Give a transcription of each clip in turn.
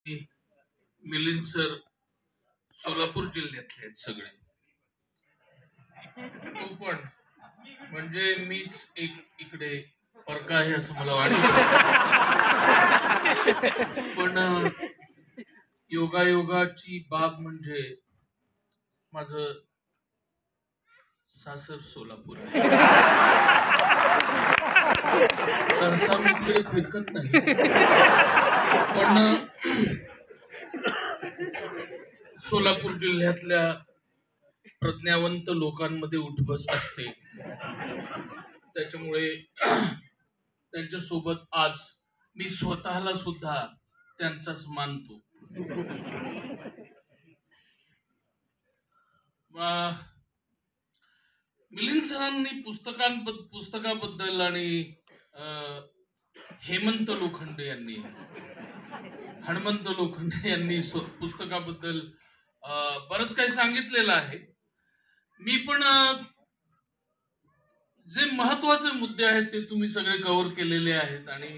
Milind sir Solapur जिल्ह्यातले आहेत सगळे. तो पण म्हणजे मीच एक इकडे परका आहे असं मला वाटतं. पण योगायोगाची बाब म्हणजे माझं सासर सोलापूर आहे. सहसा मी तिकडे फिरकत नाही, पण सोलापूर जिल्ह्यातल्या प्रज्ञावंत लोकांमध्ये उठबस असते. त्याच्यामुळे त्यांच्यासोबत आज मी स्वतःला सुद्धा त्यांचाच मानतो. मिलिंद सरांनी पुस्तकाबद्दल आणि हनुमंत लोखंडे यांनी पुस्तकाबद्दल बरंच काही सांगितलेलं आहे. मी पण जे महत्वाचे मुद्दे आहेत ते तुम्ही सगळे कव्हर केलेले आहेत आणि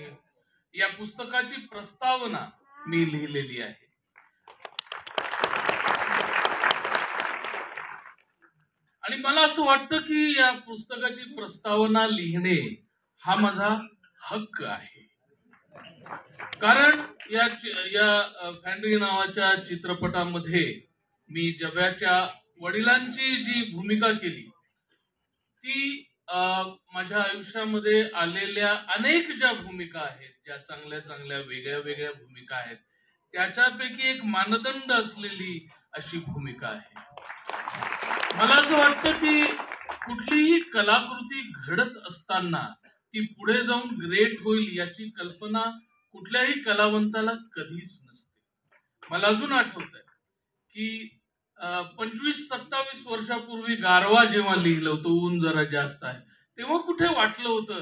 या पुस्तकाची प्रस्तावना मी लिहिलेली आहे. आणि मला असं वाटतं की या पुस्तकाची प्रस्तावना लिहिणे हा माझा हक्क आहे. कारण या फॅन्ड्री नावाच्या चित्रपटामध्ये मी जब्याच्या वडिलांची जी भूमिका केली ती माझ्या आयुष्यामध्ये आलेल्या अनेक ज्या भूमिका आहेत, ज्या चांगल्या चांगल्या वेगळ्या वेगळ्या भूमिका आहेत, त्याच्यापैकी एक मानदंड असलेली अशी भूमिका आहे. मला असं वाटतं की कुठलीही कलाकृती घडत असताना ती पुढे जाऊन ग्रेट होईल याची कल्पना कुठल्याही कलावंताला कधीच नसते. मला अजून आठवतंय की 25-27 वर्षापूर्वी गारवा जेव्हा लिहिलं होतं, ऊन जरा जास्त आहे, तेव्हा कुठे वाटलं होतं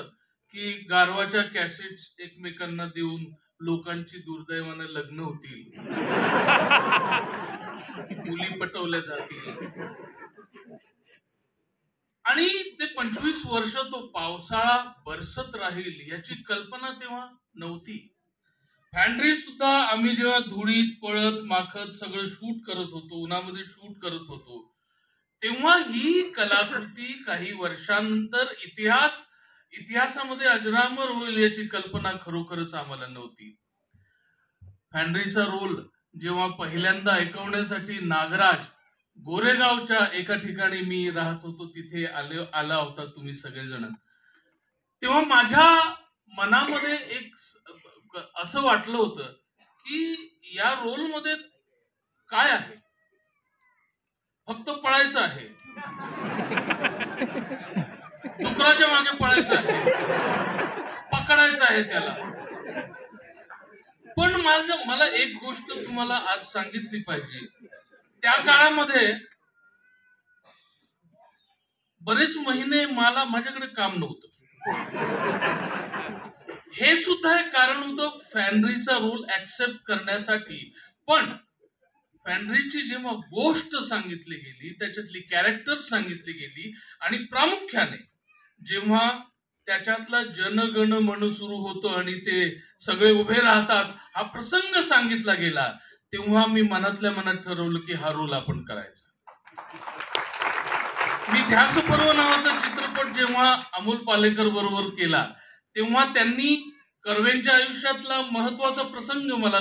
की गारवाच्या कॅसेट्स एकमेकांना देऊन लोकांची दुर्दैवानं लग्न होतील, मुली पटवल्या जातील आणि ते 25 वर्ष तो पावसाळा बरसत राहील याची कल्पना तेव्हा नव्हती. फॅन्ड्री सुद्धा आम्ही जेव्हा धुळीत पळत माखत सगळं शूट करत होतो, उन्हामध्ये शूट करत होतो, तेव्हा ही कलाकृती काही वर्षांनंतर इतिहासामध्ये अजरामर होईल याची कल्पना खरोखरच आम्हाला नव्हती. फॅन्ड्रीचा रोल जेव्हा पहिल्यांदा ऐकवण्यासाठी नागराज गोरेगावच्या एका ठिकाणी मी राहत होतो तिथे आला होता तुम्ही सगळेजण, तेव्हा माझ्या मनामध्ये एक असं वाटलं होतं की या रोल मध्ये काय आहे, फक्त पळायचं आहे, डुकराच्या मागे पळायचं आहे, पकडायचं आहे त्याला. पण मला एक गोष्ट तुम्हाला आज सांगितली पाहिजे, त्या काळामध्ये बरेच महिने माझ्याकडे काम नव्हतं. हे सुद्धा एक कारण होतं फॅन्ड्रीचा रोल ऍक्सेप्ट करण्यासाठी. पण फॅन्ड्रीची जेव्हा गोष्ट सांगितली गेली, त्याच्यातली कॅरेक्टर सांगितली गेली आणि प्रामुख्याने जेव्हा त्याच्यातला जनगण मन सुरू होतो आणि ते सगळे उभे राहतात हा प्रसंग सांगितला गेला, तेव्हा मी मनातल्या मनात ठरवलं की हा रोल आपण करायचा. मी ध्यासपर्व नावाचा चित्रपट जेव्हा अमोल पालेकर बरोबर केला, तेव्हा त्यांनी कर्वेंच्या आयुष्यातला महत्वाचा प्रसंग मला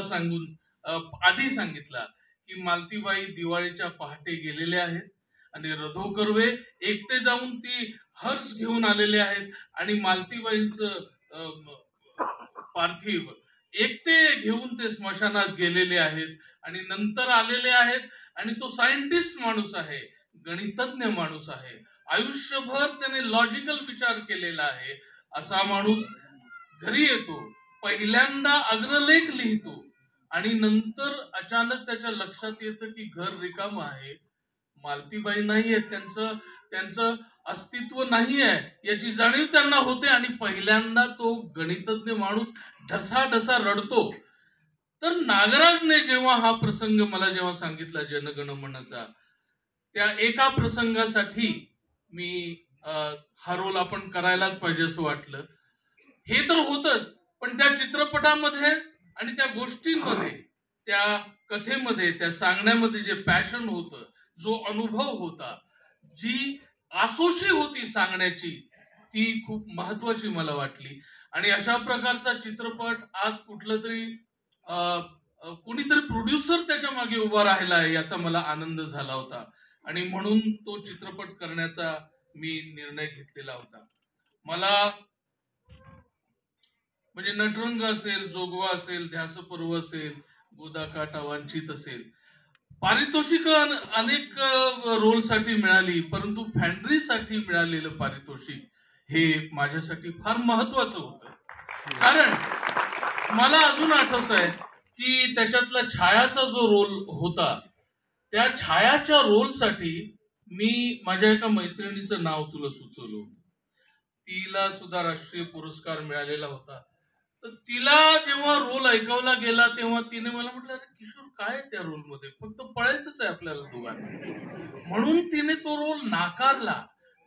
आधी सांगितला की मालतीबाई दिवाळीच्या पहाटे गेलेल्या आहेत आणि रधो कर्वे एकटे जाऊन ती हर्ष घेऊन आलेले आहेत आणि मालतीबाईंचं पार्थिव एकटे घेऊन ते स्मशानात गेलेले आहेत आणि नंतर आलेले आहेत. आणि तो सायंटिस्ट माणूस आहे, गणितज्ञ माणूस आहे, आयुष्यभर त्याने लॉजिकल विचार केलेला आहे. असा माणूस घरी येतो, पहिल्यांदा अग्रलेख लिहितो आणि नंतर अचानक त्याच्या लक्षात येतं की घर रिकाम आहे, मालतीबाई नाहीये, त्यांचं अस्तित्व नाही आहे याची जाणीव त्यांना होते आणि पहिल्यांदा तो गणितज्ञ माणूस ढसाढसा रडतो. तर नागराजने जेव्हा हा प्रसंग मला जेव्हा सांगितला जनगण मनचा, त्या एका प्रसंगासाठी मी हा रोल आपण करायलाच पाहिजे असं वाटलं. हे तर होतच, पण त्या चित्रपटामध्ये आणि त्या गोष्टींमध्ये त्या कथेमध्ये, त्या सांगण्यामध्ये जे पॅशन होतं, जो अनुभव होता, जी आसोशी होती सांगण्याची, ती खूप महत्वाची मला वाटली. आणि अशा प्रकारचा चित्रपट आज कुठलं तरी कोणीतरी प्रोड्युसर त्याच्या मागे उभा राहिला आहे याचा मला आनंद झाला होता. आणि म्हणून तो चित्रपट करण्याचा मी निर्णय घेतलेला होता. मला म्हणजे नटरंग असेल, जोगवा असेल, ध्यासपर्व असेल, गोदाकाठ वांछित असेल, पारितोषिक अनेक रोलसाठी मिळाली, परंतु फॅन्ड्रीसाठी मिळालेलं पारितोषिक हे माझ्यासाठी फार महत्वाचं होतं. कारण मला अजून आठवत आहे की त्याच्यातला छायाचा जो रोल होता, त्या छायाच्या रोलसाठी मी माझ्या एका मैत्रिणीचं नाव तुला सुचवलं होतं. तिला सुद्धा राष्ट्रीय पुरस्कार मिळालेला होता. तर तिला जेव्हा रोल ऐकवला गेला तेव्हा तिने मला म्हटलं, अरे किशोर काय त्या रोल मध्ये, फक्त पळायचंच आहे आपल्याला दोघांना. म्हणून तिने तो रोल नाकारला.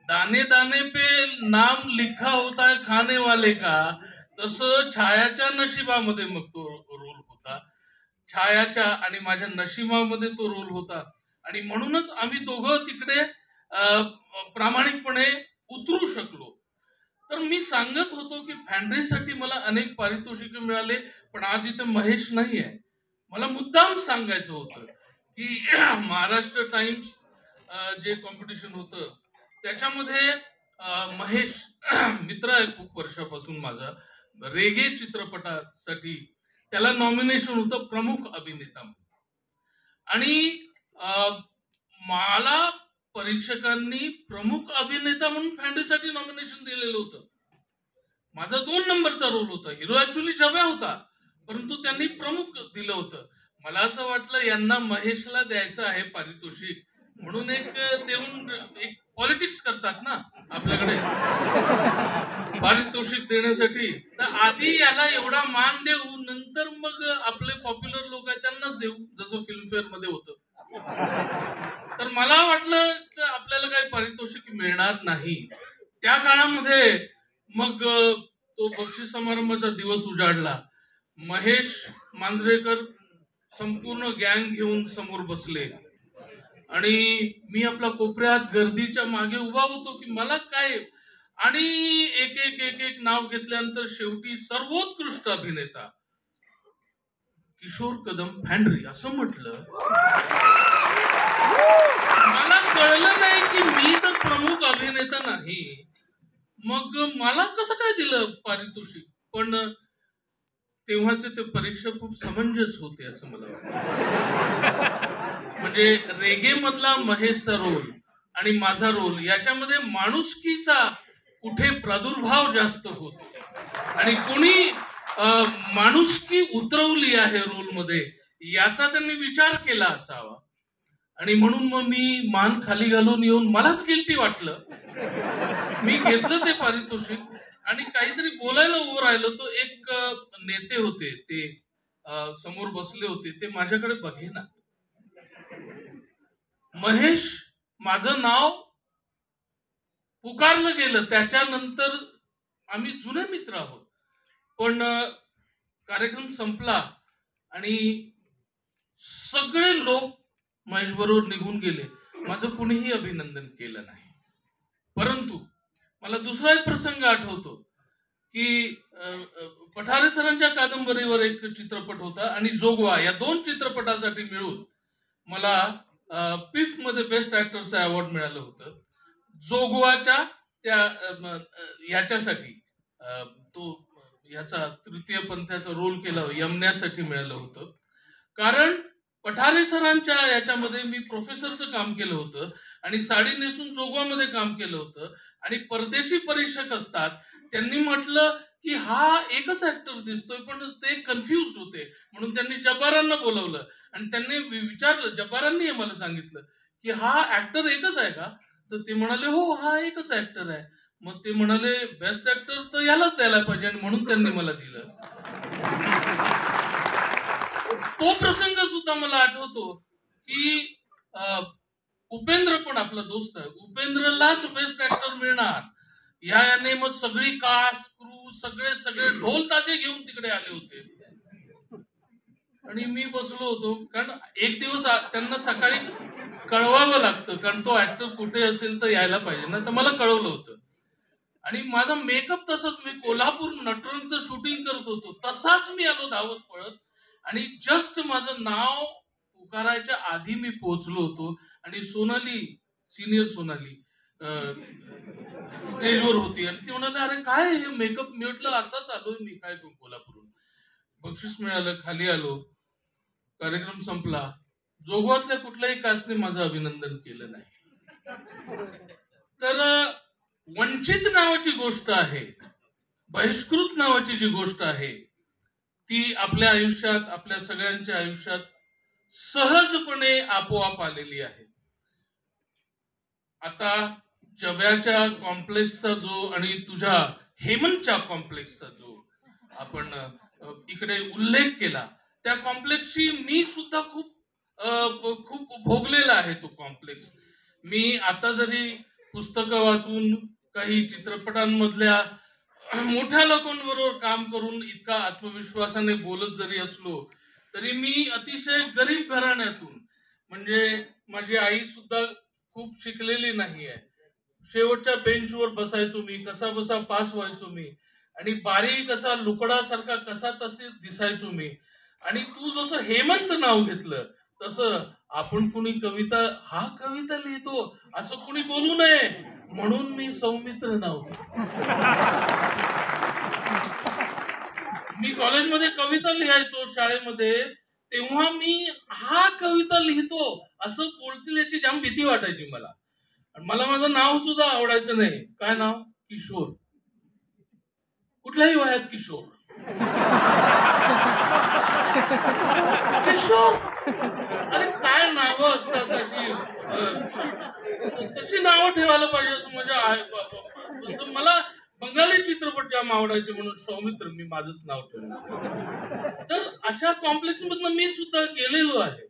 दाने दाने पे नाम लिखा होता है खाने वाले का, तसं छायाच्या नशिबामध्ये मग तो रोल होता. छायाच्या आणि माझ्या नशिबामध्ये तो रोल होता. आणि म्हणूनच आम्ही दोघं तिकडे प्रामाणिकपणे उतरू शकलो. तर मी सांगत होतो की फॅन्ड्रीसाठी मला अनेक पारितोषिक मिळाले, पण आज इथे महेश नाही आहे. मला मुद्दाम सांगायचं होतं की महाराष्ट्र टाइम्स जे कॉम्पिटिशन होतं त्याच्यामध्ये महेश मित्र आहे खूप वर्षापासून माझा, रेगे चित्रपटासाठी त्याला नॉमिनेशन होतं प्रमुख अभिनेता. आणि मला परीक्षकांनी प्रमुख अभिनेता म्हणून फॅन्ड्रीसाठी नॉमिनेशन दिलेलं होतं. माझा 2 नंबरचा रोल होता. हिरो ऍक्च्युली छब्या होता, परंतु त्यांनी प्रमुख दिलं होतं. मला असं वाटलं यांना महेशला द्यायचं आहे पारितोषिक, म्हणून एक देऊन एक पॉलिटिक्स करतात ना आपल्याकडे पारितोषिक देण्यासाठी. तर आधी याला एवढा मान देऊ, नंतर मग आपले पॉप्युलर लोक आहेत त्यांनाच देऊ, जसं फिल्मफेअर मध्ये होतं. तर मला वाटलं की आपल्याला काही पारितोषिक मिळणार नाही. त्या काळामध्ये मग तो बक्षीस समारंभाचा दिवस उजाडला. महेश मांजरेकर संपूर्ण गँग घेऊन समोर बसले आणि मी आपला कोपऱ्यात गर्दीच्या मागे उभा होतो की मला काय. आणि एक एक एक एक नाव घेतल्यानंतर शेवटी सर्वोत्कृष्ट अभिनेता किशोर कदम फॅन्ड्री असं म्हटलं. मला कळलं नाही की मी तर प्रमुख अभिनेता नाही, मग मला कसं काय दिलं पारितोषिक. पण तेव्हाचे ते परीक्षक खूप समंजस होते असं मला वाटतं. म्हणजे रेगे मधला महेशचा रोल आणि माझा रोल याच्यामध्ये माणुसकीचा कुठे प्रादुर्भाव जास्त होतो आणि कोणी माणुसकी उतरवली आहे रोल मध्ये याचा त्यांनी विचार केला असावा. आणि म्हणून मग मी मान खाली घालून येऊन मलाच गिल्टी वाटलं. मी घेतलं ते पारितोषिक आणि काहीतरी बोलायला उभं राहिलो. तो एक नेते होते, ते समोर बसले होते, ते माझ्याकडे बघेना. महेश माझं नाव पुकारलं गेलं, त्याच्यानंतर आम्ही जुने मित्र आहोत. पण कार्यक्रम संपला आणि सगळे लोक महेश बरोबर निघून गेले. माझं कुणीही अभिनंदन केलं नाही. परंतु मला दुसरा एक प्रसंग आठवतो की पठारे सरांच्या कादंबरीवर एक चित्रपट होता आणि जोगवा, या 2 चित्रपटासाठी मिळून मला पिफ मध्ये बेस्ट ऍक्टरचं अवॉर्ड मिळालं होतं. जोगवाच्या त्या याच्यासाठी तो याचा तृतीय पंथाचा रोल केला, यमण्यासाठी मिळालं होतं. कारण पठारे सरांच्या याच्यामध्ये मी प्रोफेसरचं काम केलं होतं आणि साडी नेसून जोगवामध्ये काम केलं होतं. आणि परदेशी परीक्षक असतात, त्यांनी म्हटलं की हा एकच ऍक्टर दिसतोय, पण ते कन्फ्युज होते, म्हणून त्यांनी जब्बारांना बोलवलं आणि त्यांनी विचारलं, जब्बारांनी मला सांगितलं की हा ऍक्टर एकच आहे का. तर ते म्हणाले हो हा एकच ऍक्टर आहे. मग ते म्हणाले बेस्ट ऍक्टर तर यालाच द्यायला पाहिजे, आणि म्हणून त्यांनी मला दिलं. तो प्रसंग सुद्धा मला आठवतो की उपेंद्र पण आपला दोस्त आहे, उपेंद्रलाच बेस्ट ऍक्टर मिळणार याने मग सगळी कास्ट क्रू सगळे ढोल ताशे घेऊन तिकडे आले होते. आणि मी बसलो होतो, कारण एक दिवस त्यांना सकाळी कळवावं लागतं, कारण तो ऍक्टर कुठे असेल तर यायला पाहिजे ना, तर मला कळवलं होतं. आणि माझा मेकअप तसंच, मी कोल्हापूर नटरंगचं शूटिंग करत होतो तसाच मी आलो धावत पळत, आणि जस्ट माझं नाव पुकारायच्या आधी मी पोहोचलो होतो. आणि सोनाली, सिनियर सोनाली स्टेजवर होती, आणि ती म्हणाली, अरे काय हे मेकअप? मी म्हटलं असाच आलोय मी, काय तू कोल्हापूरहून. बक्षीस मिळालं, खाली आलो, कार्यक्रम संपला. जोगवातल्या कुठल्याही कास्टने माझं अभिनंदन केलं नाही. तर वंचित नावाची गोष्ट आहे, बहिष्कृत नावाची जी गोष्ट आहे, ती आपल्या आयुष्यात, आपल्या सगळ्यांच्या आयुष्यात सहजपणे आपोआप आलेली आहे. आता जब्याच्या कॉम्प्लेक्सचा जो आणि तुझ्या हेमंतच्या कॉम्प्लेक्सचा जो आपण इकडे उल्लेख केला, त्या कॉम्प्लेक्सची मी सुद्धा खूप भोगलेला आहे तो कॉम्प्लेक्स. मी आता जरी पुस्तकं वाचून, काही चित्रपटांमधल्या मोठ्या लोकांबरोबर काम करून इतका आत्मविश्वासाने बोलत जरी असलो, तरी मी अतिशय गरीब घराण्यातून, म्हणजे माझी आई सुद्धा खूप शिकलेली नाहीये. शेवटच्या बेंचवर बसायचो मी, कसा बसा पास व्हायचो मी, आणि बारीक असा लुकडासारखा कसा तसे दिसायचो मी. आणि तू जसं हेमंत नाव घेतलं, तसं आपण कुणी कविता, हा कविता लिहितो असं कुणी बोलू नये म्हणून मी सौमित्र नाव घेतलं. मी कॉलेजमध्ये कविता लिहायचो शाळेमध्ये, तेव्हा मी हा कविता लिहितो असं बोलतील याची जाम भीती वाटायची मला. आणि मला माझं नाव सुद्धा आवडायचं नाही. काय नाव? किशोर. कुठल्याही वयात किशोर. किशोर, अरे काय नावं असतात अशी, तशी नावं ठेवायला पाहिजे असं म्हणजे मला बंगाली चित्रपट जाम आवडायचे म्हणून सौमित्र मी माझंच नाव ठेवलं. तर अशा कॉम्प्लेक्स मधनं मी सुद्धा गेलेलो आहे.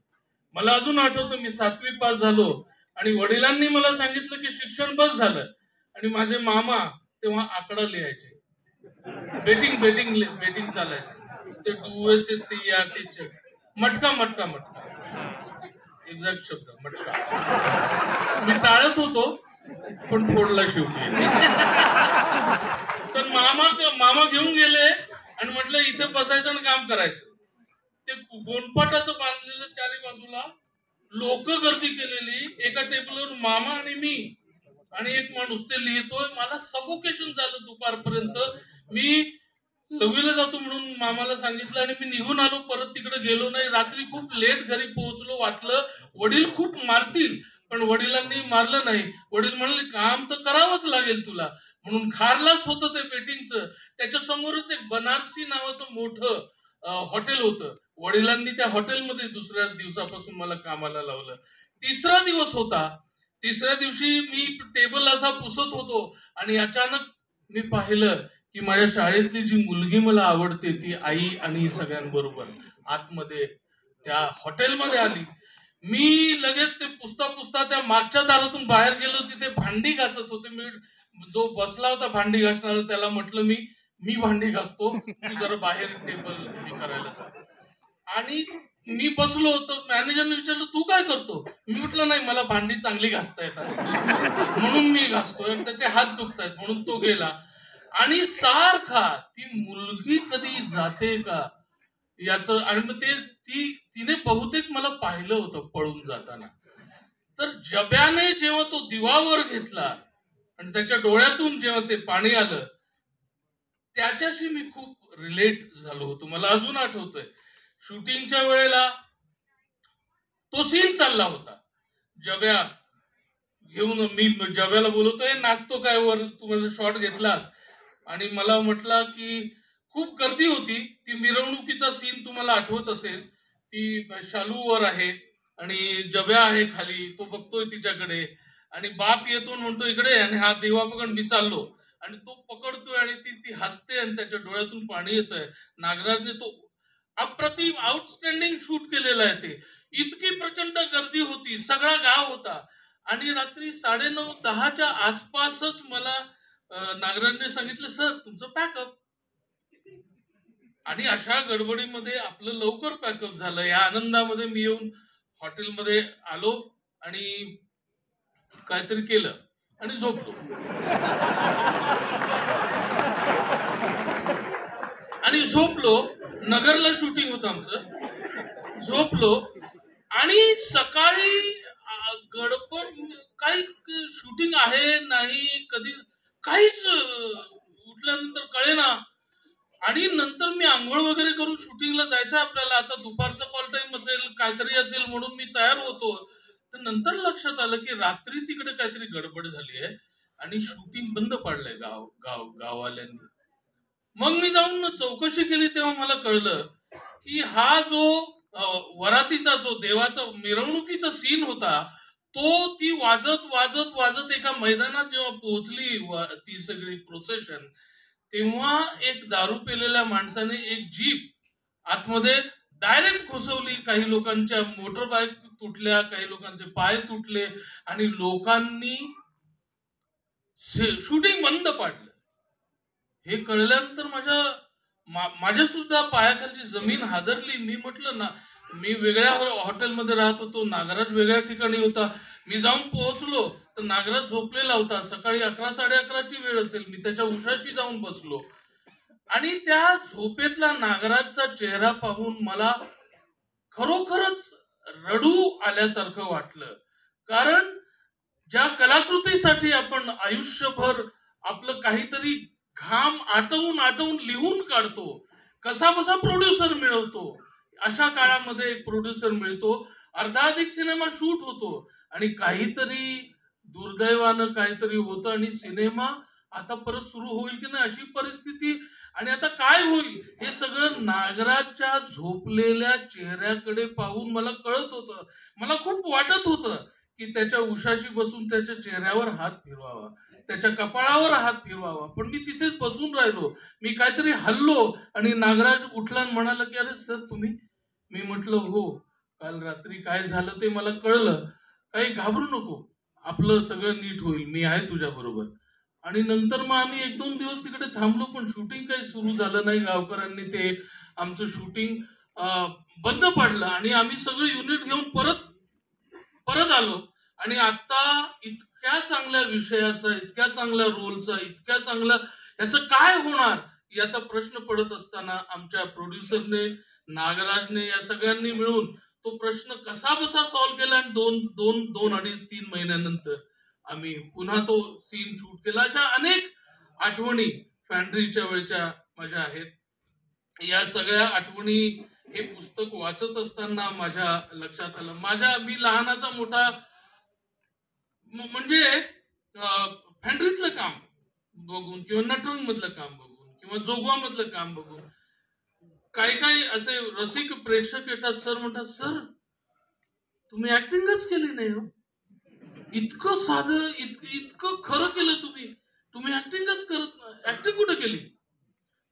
मला अजून आठवतं, मी 7वी पास झालो आणि वडिलांनी मला सांगितलं की शिक्षण बस झालं, आणि माझे मामा तेव्हा आकडा लिहायचे, बेटिंग बेटिंग बेटिंग चालायचे, ते डूएस ते या ते मटका मटका मटका, एक्झॅक्ट शब्द मटका. मी टाळत होतो पण फोडला शेवटी. तर मामा घेऊन गेले आणि म्हटलं इथे बसायचं आणि काम करायचं. ते गोनपाटाचं बांधलेलं चारी बाजूला, लोक गर्दी केलेली, एका टेबलवर मामा आणि मी आणि एक माणूस ते लिहितोय. मला सफोकेशन झालं दुपारपर्यंत. मी लघवीला जातो म्हणून मामाला सांगितलं आणि मी निघून आलो, परत तिकडे गेलो नाही. रात्री खूप लेट घरी पोहोचलो. वाटलं वडील खूप मारतील, पण वडिलांनी मारलं नाही. वडील म्हणले काम तर करावंच लागेल तुला, म्हणून खारलाच होतं ते बेटिंगचं. त्याच्या समोरच एक बनारसी नावाचं मोठं हॉटेल होतं. वडिलांनी त्या हॉटेलमध्ये दुसऱ्या दिवसापासून मला कामाला लावलं. तिसरा दिवस होता. तिसऱ्या दिवशी मी टेबल असा पुसत होतो आणि अचानक मी पाहिलं की माझ्या शाळेतली जी मुलगी मला आवडते ती आई आणि सगळ्यांबरोबर आतमध्ये त्या हॉटेलमध्ये आली. मी लगेच ते पुसता पुसता त्या मागच्या दारातून बाहेर गेलो. तिथे भांडी घासत होते. मी जो बसला होता भांडी घासणारा त्याला म्हटलं, मी भांडी घासतो, तू जरा बाहेर टेबल हे करायला जा. आणि मी बसलो होतो. मॅनेजरने विचारलं तू काय करतो? मी म्हटलं नाही, मला भांडी चांगली घासता येतात म्हणून मी घासतोय, त्याचे हात दुखतायत म्हणून तो गेला. आणि सारखा ती मुलगी कधी जाते का याच, आणि मग तिने बहुतेक मला पाहिलं होतं पळून जाताना. तर जब्याने जेव्हा तो दिवावर घेतला आणि त्याच्या डोळ्यातून जेव्हा ते पाणी आलं, त्याच्याशी मी खूप रिलेट झालो होतो. मला अजून आठवतंय, शूटिंगच्या वेळेला तो सीन चालला होता. जब्या घेऊन, मी जब्याला बोलवतोय नाचतो काय वर, तू माझा शॉट घेतलास. आणि मला म्हटला की खूप गर्दी होती. ती मिरवणुकीचा सीन तुम्हाला आठवत असेल. ती शालूवर आहे आणि जब्या आहे खाली, तो बघतोय तिच्याकडे आणि बाप येतो म्हणतो इकडे, आणि हा देवा पकड मी चाललो, आणि तो पकडतोय आणि ती हसते आणि त्याच्या डोळ्यातून पाणी येतंय. नागराजने तो अप्रतिम आउटस्टँडिंग शूट केलेलं आहे. ते इतकी प्रचंड गर्दी होती, सगळा गाव होता. आणि रात्री 9:30-10च्या आसपासच मला नागराजने सांगितलं, सर तुमचं पॅकअप. आणि अशा गडबडीमध्ये आपलं लवकर पॅकअप झालं. या आनंदामध्ये मी येऊन हॉटेलमध्ये आलो आणि काहीतरी केलं आणि झोपलो. आणि झोपलो. नगरला शूटिंग होतं आमचं. झोपलो आणि सकाळी गडबड, काही शूटिंग आहे नाही कधी काहीच उठल्यानंतर कळेना. आणि नंतर मी आंघोळ वगैरे करून शूटिंगला जायचं आपल्याला, आता दुपारचा कॉल टाइम असेल काहीतरी असेल म्हणून मी तयार होतो. तर नंतर लक्षात आलं की रात्री तिकडे काहीतरी गडबड झाली आहे आणि शूटिंग बंद पाडलंय गाववाल्यांनी. मग मी जाऊन चौकशी केली तेव्हा मला कळलं की हा जो वरातीचा जो देवाचा मिरवणुकीचा सीन होता, तो ती वाजत वाजत वाजत एका मैदानात जेव्हा पोहोचली ती सगळी प्रोसेशन, तेव्हा एक दारू पेलेल्या माणसाने एक जीप आतमध्ये डायरेक्ट घुसवली. काही लोकांच्या मोटर बाईक तुटल्या, काही लोकांचे पाय तुटले आणि लोकांनी शूटिंग बंद पाडलं. हे कळल्यानंतर माझ्या सुद्धा पायाखालची जमीन हादरली. मी म्हटलं ना, मी वेगळ्या हॉटेलमध्ये राहत होतो, नागराज वेगळ्या ठिकाणी होता. मी जाऊन पोहोचलो तर नागराज झोपलेला होता. सकाळी 11-11:30ची वेळ असेल. मी त्याच्या उशाची जाऊन बसलो आणि त्या झोपेतला नागराजचा चेहरा पाहून मला खरोखरच रडू आल्यासारखं वाटलं. कारण ज्या कलाकृतीसाठी आपण आयुष्यभर आपलं काहीतरी घाम आटवून आटवून लिहून काढतो, कसा बसा प्रोड्युसर मिळवतो, अशा काळामध्ये एक प्रोड्युसर मिळतो, अर्धाधिक सिनेमा शूट होतो आणि काहीतरी दुर्दैवानं काहीतरी होतं आणि सिनेमा आता परत सुरू होईल की नाही अशी परिस्थिती. आणि आता काय होईल हे सगळं नागराजच्या झोपलेल्या चेहऱ्याकडे पाहून मला कळत होतं. मला खूप वाटत होतं की त्याच्या उशाशी बसून त्याच्या चेहऱ्यावर हात फिरवावा, त्याच्या कपाळावर हात फिरवावा, पण मी तिथेच बसून राहिलो. मी काहीतरी हल्लो आणि नागराज उठला आणि म्हणाला की अरे सर तुम्ही. मी म्हटलं हो, काल रात्री काय झालं ते मला कळलं, काही घाबरू नको, आपलं सगळं नीट होईल, मी आहे तुझ्या बरोबर. आणि नंतर मग आम्ही 1-2 दिवस तिकडे थांबलो, पण शूटिंग काही सुरू झालं नाही. गावकऱ्यांनी ते आमचं शूटिंग बंद पाडलं आणि आम्ही सगळं युनिट घेऊन परत परत आलो. आणि आता इतक्या चांगल्या विषयाचा, इतक्या चांगल्या रोलचा, इतक्या चांगल्या याचं काय होणार याचा प्रश्न पडत असताना आमच्या प्रोड्युसरने, नागराजने, या सगळ्यांनी मिळून तो प्रश्न कसा बसा सॉल्व्ह केला आणि 2-2.5-3 महिन्यानंतर आम्ही पुन्हा तो सीन शूट केला. अशा अनेक आठवणी फॅन्ड्रीच्या वेळच्या माझ्या आहेत. या सगळ्या आठवणी हे पुस्तक वाचत असताना माझ्या लक्षात आलं. मी लहानाचा मोठा म्हणजे फॅन्ड्रीतलं काम बघून किंवा नटरंग मधलं काम बघून किंवा जोगवा मधलं काम बघून काही काही असे रसिक प्रेक्षक येतात. सर म्हणतात, सर तुम्ही ऍक्टिंगच केली नाही हो, इतकं साधं इतकं खरं केलं तुम्ही ऍक्टिंगच करत, ऍक्टिंग कुठे केली.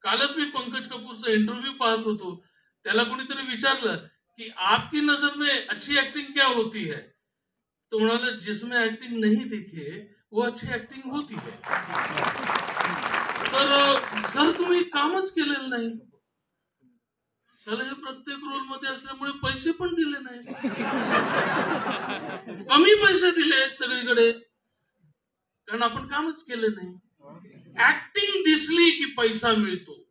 कालच मी पंकज कपूरचा इंटरव्ह्यू पाहत होतो. त्याला कोणीतरी विचारलं की आपकी नजर में अच्छी एक्टिंग क्या होती है, तो म्हणाला जिसमें एक्टिंग नहीं दिखे वो अच्छी एक्टिंग होती है. तर सर तुम्ही कामच केलेलं नाही. सर हे प्रत्येक रोल मध्ये असल्यामुळे पैसे पण दिले नाही, कमी पैसे दिले सगळीकडे, कारण आपण कामच केले नाही. ऍक्टिंग दिसली की पैसा मिळतो.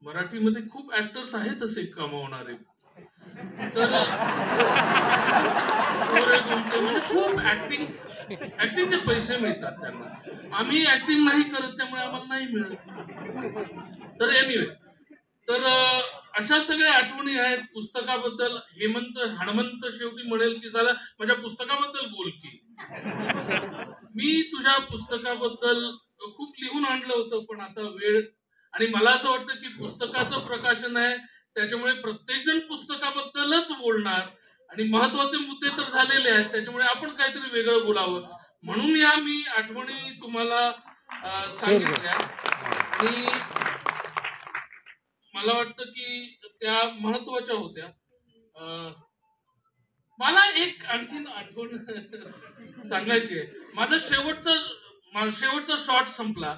मराठीमध्ये खूप ऍक्टर्स आहेत असे कमावणारे. तर म्हणजे खूप ऍक्टिंगचे पैसे मिळतात त्यांना. आम्ही ऍक्टिंग नाही करत त्यामुळे आम्हाला नाही मिळत. तर एनिवे, तर अशा सगळ्या आठवणी आहेत पुस्तकाबद्दल. हणमंत शेवटी म्हणेल की झालं माझ्या पुस्तकाबद्दल बोल की. मी तुझ्या पुस्तकाबद्दल खूप लिहून आणलं होतं, पण आता वेळ, आणि मला असं वाटतं की पुस्तकाचं प्रकाशन आहे त्याच्यामुळे प्रत्येक जण पुस्तकाबद्दलच बोलणार आणि महत्वाचे मुद्दे तर झालेले आहेत, त्याच्यामुळे आपण काहीतरी वेगळं बोलावं म्हणून या मी आठवणी तुम्हाला सांगितल्या. आणि मला वाटतं की त्या महत्वाच्या होत्या. मला एक आणखीन आठवण सांगायची आहे. माझा शेवटचा शॉट संपला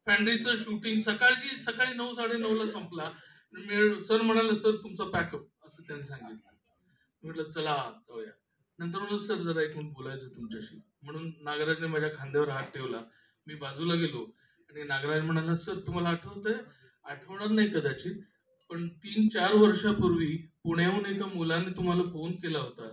फॅन्ड्रीचं शूटिंग सकाळी 9, 9:30 संपला. सर म्हणाले, सर तुमचा पॅकअप, असं त्यांनी सांगितलं. म्हटलं चला जाऊया. नंतर म्हणून सर जरा एक मिनिट बोलायचं तुमच्याशी. म्हणून नागराजने माझ्या खांद्यावर हात ठेवला. मी बाजूला गेलो आणि नागराज म्हणाला, सर तुम्हाला आठवतंय? आठवणार नाही कदाचित, पण 3-4 वर्षापूर्वी पुण्याहून एका मुलाने तुम्हाला फोन केला होता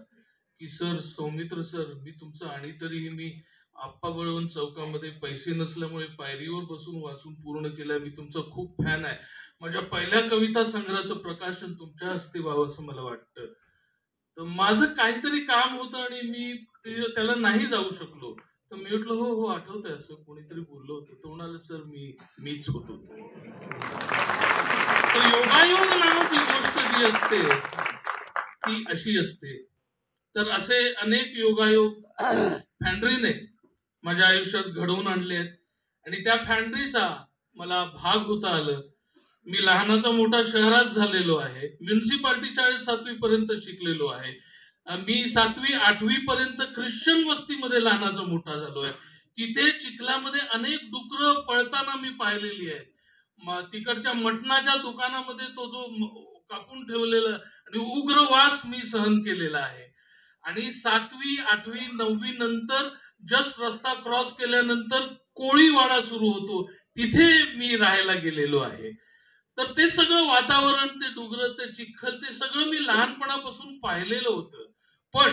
की सर, सौमित्र सर, मी तुमचं आणि तरीही मी आप्पा बळवंत चौकामध्ये पैसे नसल्यामुळे पायरीवर बसून वाचून पूर्ण केलं. मी तुमचा खूप फॅन आहे. माझ्या पहिल्या कविता संग्रहाचं प्रकाशन तुमच्या हस्ते व्हावं असं मला वाटतं. तर माझं काहीतरी काम होतं आणि मी त्याला नाही जाऊ शकलो. तर मी म्हटलं हो हो आठवतंय, असं कोणीतरी बोललं होतं. तो म्हणाला, सर मीच होतो. तर योगायोग नावाची गोष्ट जी असते ती अशी असते. तर असे अनेक योगायोग फॅन्ड्रीने माझ्या आयुष्यात घडवून आणले आहेत आणि त्या फॅन्ड्रीचा मला भाग होता आलं. मी लहानाचा मोठा शहरात झालेलो आहे. म्युन्सिपाल्टी शाळेत 7वी पर्यंत शिकलेलो आहे. मी 7वी 8वी पर्यंत ख्रिश्चन वस्तीमध्ये लहानाचा मोठा झालो आहे. तिथे चिखलामध्ये अनेक डुकरं पळताना मी पाहिलेली आहेत. तिकडच्या मटणाच्या दुकानामध्ये तो जो कापून ठेवलेला आणि उग्र वास मी सहन केलेला आहे. आणि 7वी 8वी 9वी नंतर जस्ट रस्ता क्रॉस केल्यानंतर कोळीवाडा सुरू होतो, तिथे मी राहायला गेलेलो आहे. तर ते सगळं वातावरण, ते डुगर, ते चिखल, ते सगळं मी लहानपणापासून पाहिलेलं होतं. पण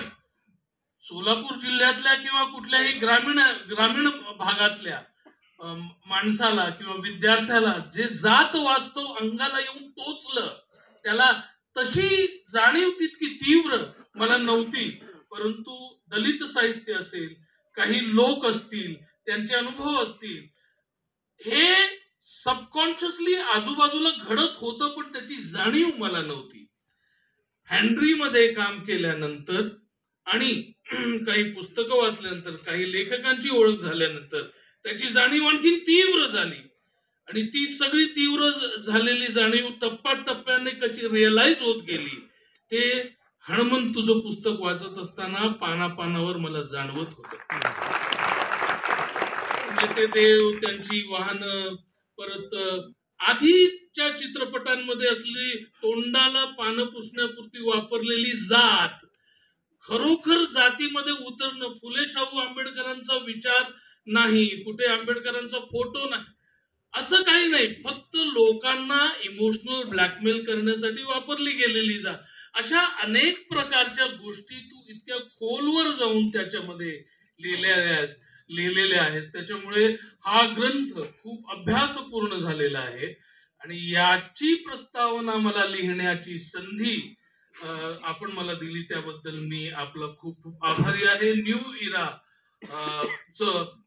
सोलापूर जिल्ह्यातल्या किंवा कुठल्याही ग्रामीण भागातल्या माणसाला किंवा विद्यार्थ्याला जे जात वास्तव अंगाला येऊन टोचलं, त्याला तशी जाणीव तितकी तीव्र मला नव्हती. परंतु दलित साहित्य असेल, काही लोक असतील, त्यांचे अनुभव असतील, हे सबकॉन्शियसली आजूबाजूला घडत होतं, पण त्याची जाणीव मला नव्हती. फॅन्ड्रीमध्ये काम केल्यानंतर आणि काही पुस्तकं वाचल्यानंतर, काही लेखकांची ओळख झाल्यानंतर त्याची जाणीव आणखी तीव्र झाली. आणि ती सगळी तीव्र झालेली जाणीव टप्प्याटप्प्याने कशी रिअलाइज होत गेली, ते हनुमंत तुझं पुस्तक वाचत असताना पानापानावर मला जाणवत होतं. ते देव, त्यांची वाहनं, परत आधीच्या चित्रपटांमध्ये असली तोंडाला पानं पुसण्यापुरती वापरलेली जात, खरोखर जातीमध्ये उतरणं, फुले शाहू आंबेडकरांचा विचार नाही, कुठे आंबेडकरांचा फोटो नाही, असं काही नाही. फक्त लोकांना इमोशनल ब्लॅकमेल करण्यासाठी वापरली गेलेली जात. अशा अनेक प्रकारच्या गोष्टी तू इतक्या खोलवर जाऊन त्याच्यामध्ये लिहिलेल्या आहेत. त्याच्यामुळे हा ग्रंथ खूप अभ्यासपूर्ण झालेला आहे आणि याची प्रस्तावना मला लिहिण्याची संधी आपण मला दिली, त्याबद्दल मी आपला खूप खूप आभारी आहे. न्यू इरा च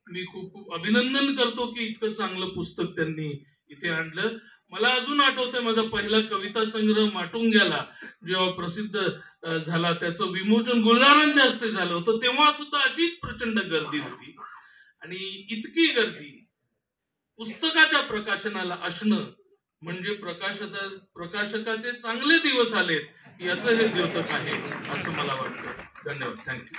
मी खूप खूप अभिनंदन करतो की इतकं चांगलं पुस्तक त्यांनी इथे आणलं. मला अजून आठवतंय, माझा पहिला कविता संग्रह माटुंग्याला जेव्हा प्रसिद्ध झाला, त्याचं विमोचन गुलजारांच्या हस्ते झालं होतं, तेव्हा सुद्धा अशीच प्रचंड गर्दी होती. आणि इतकी गर्दी पुस्तकाच्या प्रकाशनाला असणं म्हणजे प्रकाशकाचे चांगले दिवस आलेत याचं हे द्योतक आहे असं मला वाटतं. धन्यवाद. थँक्यू.